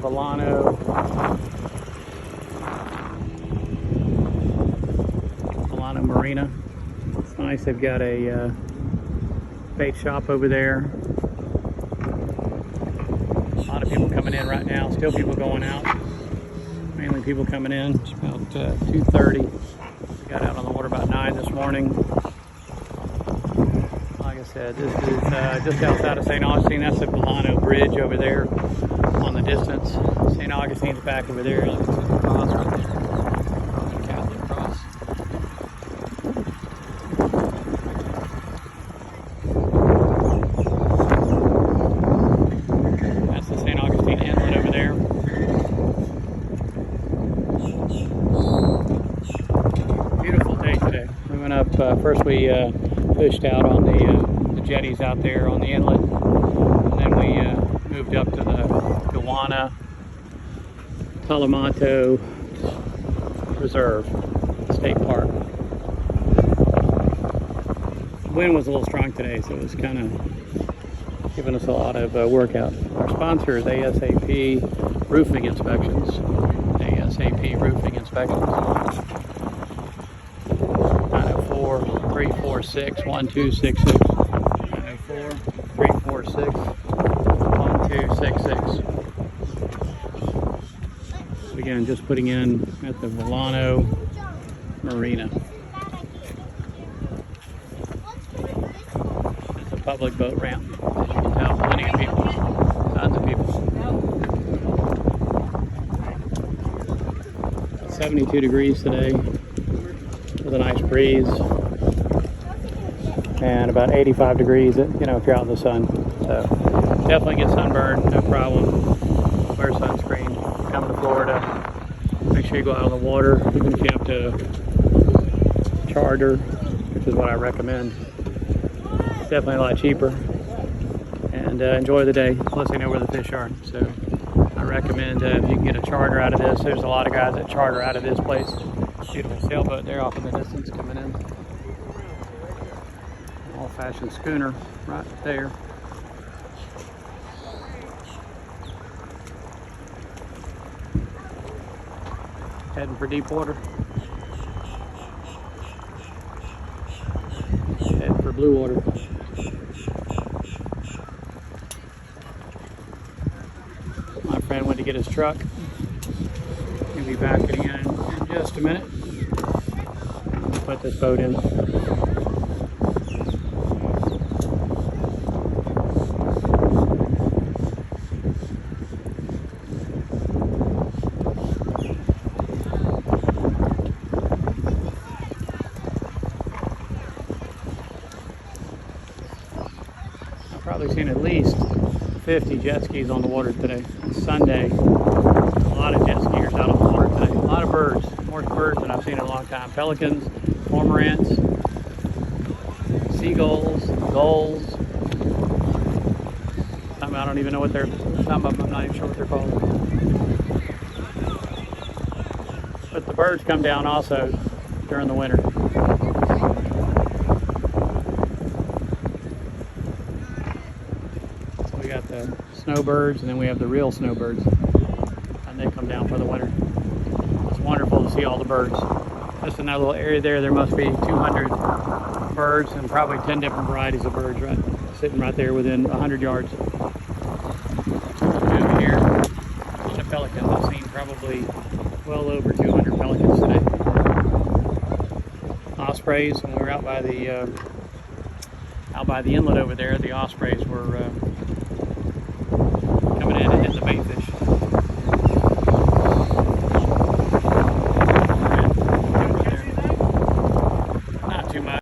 Vilano Marina. It's nice. They've got a bait shop over there. A lot of people coming in right now. Still people going out. Mainly people coming in. It's about 2:30. We got out on the water about 9 this morning. Like I said, this is just outside of St. Augustine. That's the Vilano Bridge over there on the distance. St. Augustine's back over there. You can see the cross right there. The Catholic cross. That's the St. Augustine Inlet over there. Beautiful day today. We went up, first we fished out on the jetties out there on the inlet, and then we moved up to the Vilano Reserve State Park. The wind was a little strong today, so it was kind of giving us a lot of workout. Our sponsor is ASAP Roofing Inspections. ASAP Roofing Inspections. 904-346-1266. 904-346-1266. Again, just putting in at the Vilano Marina. It's a public boat ramp. As you can tell, plenty of people. Tons of people. 72 degrees today with a nice breeze. And about 85 degrees, if you're out in the sun. So definitely get sunburned, no problem. Wear sunscreen. Come to Florida, make sure you go out on the water, even if you have to charter, which is what I recommend. It's definitely a lot cheaper, and enjoy the day. Plus, you know where the fish are. So I recommend if you can get a charter out of this. There's a lot of guys that charter out of this place. Beautiful sailboat there off in the distance coming in. Old-fashioned schooner right there. Heading for deep water. Heading for blue water. My friend went to get his truck. He'll be back again in just a minute. Put this boat in. Probably seen at least 50 jet skis on the water today. It's Sunday. A lot of jet skiers out on the water today. A lot of birds. More birds than I've seen in a long time. Pelicans, cormorants, seagulls, gulls. Some I don't even know what they're. Some of them I'm not even sure what they're called. But the birds come down also during the winter. We got the snowbirds, and then we have the real snowbirds, and they come down for the winter. It's wonderful to see all the birds. Just in that little area there must be 200 birds, and probably 10 different varieties of birds sitting right there within 100 yards. Over here, a lot of pelicans. I've seen probably well over 200 pelicans today. Ospreys, when we were out by the inlet over there, the ospreys were coming in and hitting the bait fish.